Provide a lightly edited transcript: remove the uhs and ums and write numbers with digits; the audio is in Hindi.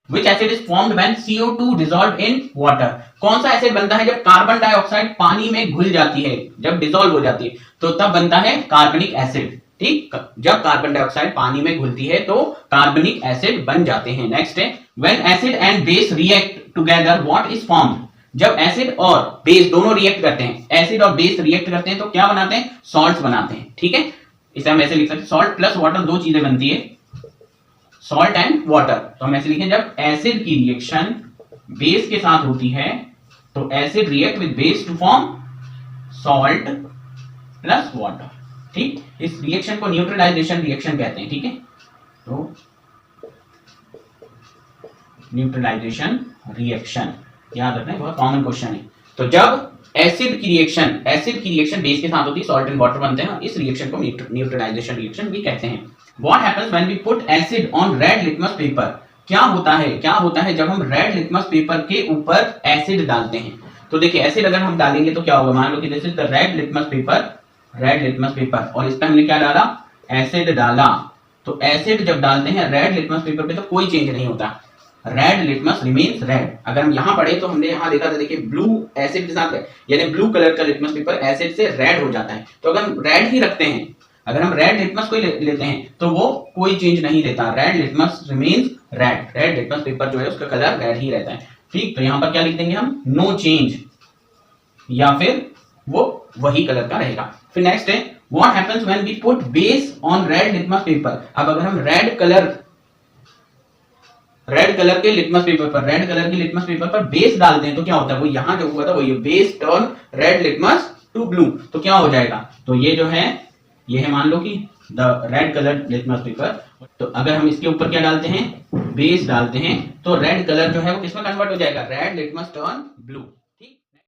Which acid is formed when CO2 dissolved in water? कौन सा एसिड बनता है जब कार्बन डाइऑक्साइड पानी में घुल जाती है, जब डिसॉल्व हो जाती है, तो तब बनता है कार्बनिक एसिड। ठीक, जब कार्बन डाइऑक्साइड पानी में घुलती है तो कार्बनिक एसिड बन जाते हैं। नेक्स्ट है when acid and base react together what is formed? जब एसिड और बेस दोनों रिएक्ट करते हैं, एसिड और बेस रिएक्ट करते हैं तो क्या बनाते हैं? सॉल्ट्स बनाते हैं। ठीक है, इसे हम ऐसे लिख सकते हैं सॉल्ट प्लस वाटर, दो चीजें बनती है, सॉल्ट एंड वाटर। तो हम ऐसे लिखें जब एसिड की रिएक्शन बेस के साथ होती है तो acid react with base to form salt plus water. ठीक, इस रिएक्शन को न्यूट्रलाइजेशन रिएक्शन कहते हैं। ठीक है, तो न्यूट्रलाइजेशन रिएक्शन याद रखना है, बहुत कॉमन क्वेश्चन है। तो जब एसिड की रिएक्शन बेस के साथ होती है, सॉल्ट एंड वाटर बनते हैं, इस रिएक्शन को न्यूट्रलाइजेशन रिएक्शन भी कहते हैं। What happens when we put acid on red litmus paper? क्या होता है जब हम रेड लिटमस पेपर के ऊपर एसिड डालते हैं? तो देखिए एसिड अगर हम डालेंगे तो क्या होगा, मान लो कि this is the red litmus paper और इस पे हमने क्या डाला? एसिड डाला। तो एसिड जब डालते हैं रेड लिटमस पेपर पे तो कोई चेंज नहीं होता, रेड लिटमस रिमेन्स रेड। अगर हम यहाँ पढ़े तो हमने यहाँ देखा था, देखिए ब्लू एसिड के साथ यानी ब्लू कलर का लिटमस पेपर एसिड से रेड हो जाता है। तो अगर हम रेड ही रखते हैं, अगर हम रेड लिटमस को लेते हैं तो वो कोई चेंज नहीं देता, red litmus remains red, red litmus paper जो है उसका कलर रेड ही रहता है। ठीक, तो यहां पर क्या लिख देंगे हम? नो चेंज, या फिर वो वही कलर का रहेगा। फिर नेक्स्ट है what happens when we put base on red litmus paper? अब अगर हम रेड कलर के लिटमस पेपर पर बेस डालते हैं तो क्या होता है? वो यहां जो हुआ था वो ये base turn red litmus to blue, तो क्या हो जाएगा? तो ये जो है ये है मान लो कि the red colour litmus paper. तो अगर हम इसके ऊपर क्या डालते हैं? बेस डालते हैं, तो रेड कलर जो है वो किसमें कन्वर्ट हो जाएगा? Red litmus turn blue.